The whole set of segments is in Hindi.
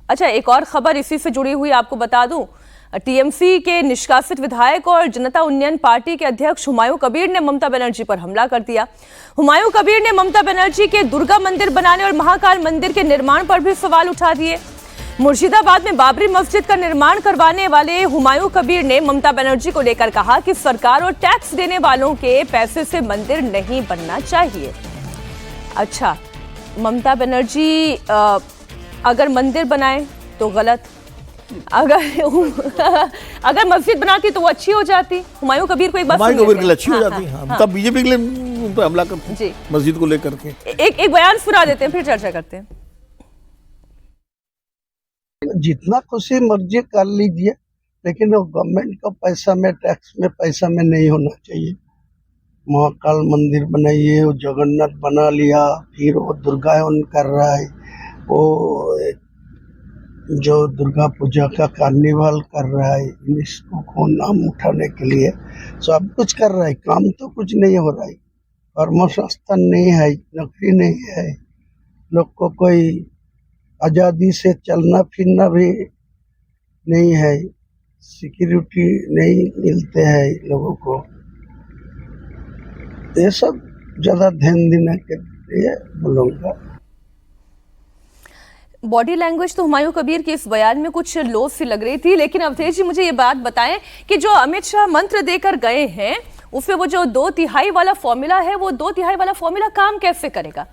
अच्छा, एक और खबर इसी से जुड़ी हुई आपको बता दूं, टीएमसी के निष्कासित विधायक और जनता उन्नयन पार्टी के अध्यक्ष हुमायूं कबीर ने ममता बनर्जी पर हमला कर दिया। हुमायूं कबीर ने ममता बनर्जी के दुर्गा मंदिर बनाने और महाकाल मंदिर के निर्माण पर भी सवाल उठा दिए। मुर्शिदाबाद में बाबरी मस्जिद का निर्माण करवाने वाले हुमायूं कबीर ने ममता बनर्जी को लेकर कहा कि सरकार और टैक्स देने वालों के पैसे से मंदिर नहीं बनना चाहिए। अच्छा, ममता बनर्जी अगर मंदिर बनाए तो गलत, अगर मस्जिद बनाती तो वो अच्छी हो जाती। हुमायूं कबीर को एक बात हुमायूं कबीर के लिए अच्छी हो जाती। हाँ। तब बीजेपी के लिए उन पर हमला करते मस्जिद को लेकर के। एक बयान सुना देते हैं, फिर चर्चा करते हैं। जितना खुशी मर्जी कर लीजिए, लेकिन वो गवर्नमेंट का पैसा में, टैक्स में, पैसा में नहीं होना चाहिए। महाकाल मंदिर बनाइए, वो जगन्नाथ बना लिया, फिर वो दुर्गावन कर रहा है, वो जो दुर्गा पूजा का कार्निवल कर रहा है, यूनेस्को को नाम उठाने के लिए सब कुछ कर रहा है। काम तो कुछ नहीं हो रहा है, कर्मसंस्थान नहीं है, नौकरी नहीं है, लोग को कोई आज़ादी से चलना फिरना भी नहीं है, सिक्योरिटी नहीं मिलते हैं लोगों को। ये सब ज़्यादा ध्यान देने के लिए बोलूँगा। बॉडी लैंग्वेज तो हुमायूं कबीर की इस बयान में कुछ लो सी लग रही थी, लेकिन अवधेश जी मुझे ये बात बताएं कि जो अमित शाह मंत्र देकर गए हैं उसमें वो जो 2/3 वाला फॉर्मूला है, वो 2/3 वाला फॉर्मूला काम कैसे करेगा?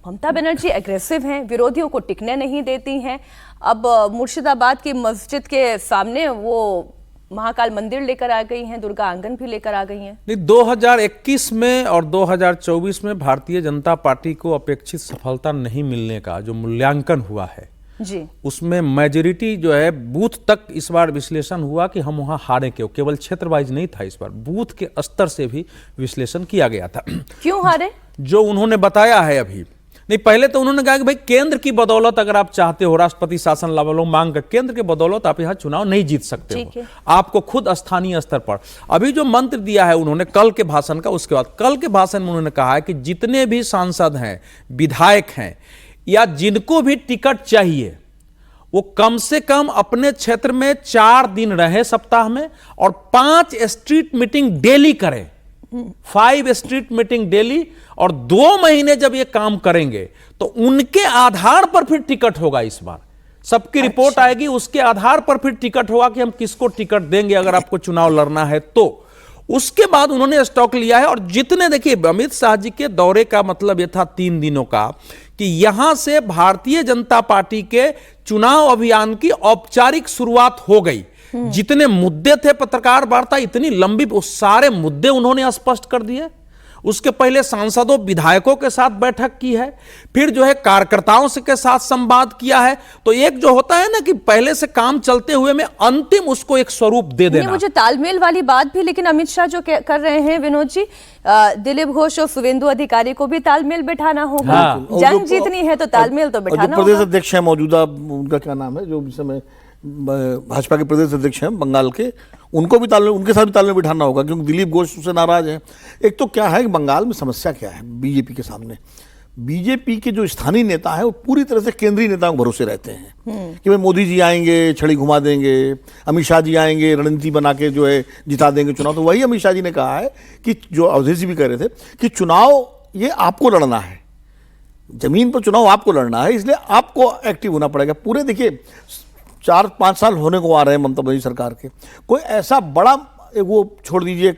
ममता बनर्जी एग्रेसिव हैं, विरोधियों को टिकने नहीं देती हैं। अब मुर्शिदाबाद की मस्जिद के सामने वो महाकाल मंदिर लेकर आ गई हैं, दुर्गा आंगन भी लेकर आ गई हैं। नहीं, 2021 में और 2024 में भारतीय जनता पार्टी को अपेक्षित सफलता नहीं मिलने का जो मूल्यांकन हुआ है जी, उसमें मेजोरिटी जो है बूथ तक इस बार विश्लेषण हुआ कि हम वहां हारे क्यों। केवल क्षेत्र वाइज नहीं था, इस बार बूथ के स्तर से भी विश्लेषण किया गया था। क्यों हारे? जो उन्होंने बताया है अभी नहीं, पहले तो उन्होंने कहा कि भाई केंद्र की बदौलत अगर आप चाहते हो, राष्ट्रपति शासन लाओ मांग कर, केंद्र के बदौलत आप यहां चुनाव नहीं जीत सकते हो, आपको खुद स्थानीय स्तर पर। अभी जो मंत्र दिया है उन्होंने कल के भाषण का, उसके बाद कल के भाषण में उन्होंने कहा है कि जितने भी सांसद हैं, विधायक हैं, या जिनको भी टिकट चाहिए, वो कम से कम अपने क्षेत्र में 4 दिन रहे सप्ताह में और 5 स्ट्रीट मीटिंग डेली करें, 5 स्ट्रीट मीटिंग डेली, और 2 महीने जब ये काम करेंगे तो उनके आधार पर फिर टिकट होगा। इस बार सबकी रिपोर्ट आएगी, उसके आधार पर फिर टिकट होगा कि हम किसको टिकट देंगे अगर आपको चुनाव लड़ना है तो। उसके बाद उन्होंने स्टॉक लिया है। और जितने, देखिए अमित शाह जी के दौरे का मतलब यह था 3 दिनों का कि यहां से भारतीय जनता पार्टी के चुनाव अभियान की औपचारिक शुरुआत हो गई। जितने मुद्दे थे, पत्रकार वार्ता इतनी लंबी, वो सारे मुद्दे उन्होंने स्पष्ट कर दिए। उसके पहले सांसदों विधायकों के साथ बैठक की है, फिर जो है कार्यकर्ताओं से के साथ संवाद किया है। तो एक जो होता है ना कि पहले से काम चलते हुए में अंतिम उसको एक स्वरूप दे देना। मुझे तालमेल वाली बात भी, लेकिन अमित शाह जो कर रहे हैं विनोद जी, दिलीप घोष और शुभेंदु अधिकारी को भी तालमेल बैठाना होगा। जंग जीतनी है तो तालमेल तो बैठाना होगा। प्रदेश अध्यक्ष है मौजूदा, उनका क्या नाम है, जो इस समय भाजपा के प्रदेश अध्यक्ष हैं बंगाल के, उनको भी तालमेल, उनके साथ भी तालमेल बिठाना होगा, क्योंकि दिलीप घोष उससे नाराज हैं। एक तो क्या है कि बंगाल में समस्या क्या है बीजेपी के सामने, बीजेपी के जो स्थानीय नेता है वो पूरी तरह से केंद्रीय नेताओं के भरोसे रहते हैं कि भाई मोदी जी आएंगे, छड़ी घुमा देंगे, अमित शाह जी आएंगे, रणनीति बना के जो है जिता देंगे चुनाव। तो वही अमित शाह जी ने कहा है कि जो अवधेश जी भी कह रहे थे कि चुनाव ये आपको लड़ना है, जमीन पर चुनाव आपको लड़ना है, इसलिए आपको एक्टिव होना पड़ेगा। पूरे देखिए 4-5 साल होने को आ रहे हैं ममता बनर्जी सरकार के, कोई ऐसा बड़ा, वो छोड़ दीजिए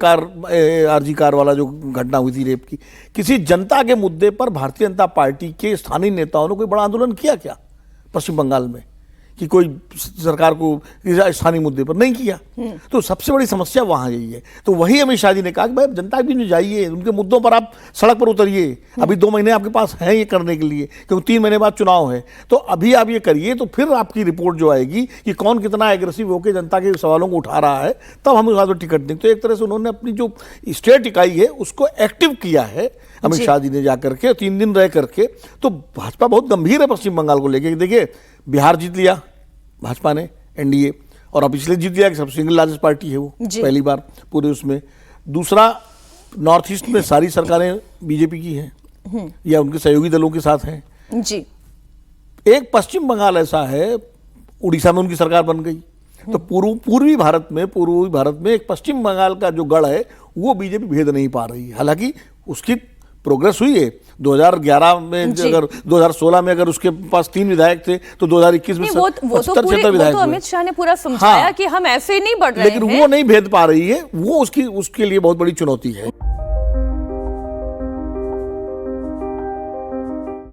आरजी कार वाला जो घटना हुई थी रेप की, किसी जनता के मुद्दे पर भारतीय जनता पार्टी के स्थानीय नेताओं ने कोई बड़ा आंदोलन किया क्या पश्चिम बंगाल में, कि कोई सरकार को स्थानीय मुद्दे पर नहीं किया? तो सबसे बड़ी समस्या वहां यही है। तो वही अमित शाह जी ने कहा कि भाई जनता के बीच जाइए, उनके मुद्दों पर आप सड़क पर उतरिए। अभी 2 महीने आपके पास हैं ये करने के लिए, क्योंकि 3 महीने बाद चुनाव है। तो अभी आप ये करिए, तो फिर आपकी रिपोर्ट जो आएगी कि कौन कितना एग्रेसिव होकर जनता के सवालों को उठा रहा है, तब हम उसके बाद टिकट देंगे। तो एक तरह से उन्होंने अपनी जो स्टेट इकाई है उसको एक्टिव किया है अमित शाह जी ने जाकर के 3 दिन रह करके। तो भाजपा बहुत गंभीर है पश्चिम बंगाल को लेकर। देखिए बिहार जीत लिया भाजपा ने, एनडीए, और अब पिछले जीत लिया कि सब सिंगल लार्जेस्ट पार्टी है वो, पहली बार पूरे उसमें। दूसरा, नॉर्थ ईस्ट में सारी सरकारें बीजेपी की हैं या उनके सहयोगी दलों के साथ हैं जी। एक पश्चिम बंगाल ऐसा है, उड़ीसा में उनकी सरकार बन गई। तो पूर्वी भारत में एक पश्चिम बंगाल का जो गढ़ है वो बीजेपी भेद नहीं पा रही है। हालांकि उसकी प्रोग्रेस हुई है। 2011 में अगर 2016 में अगर उसके पास 3 विधायक थे तो 2021 में 70 विधायक तो अमित शाह ने पूरा समझाया कि हम ऐसे नहीं बढ़ रहे हैं, लेकिन वो नहीं भेद पा रही है। वो उसके लिए बहुत बड़ी चुनौती है।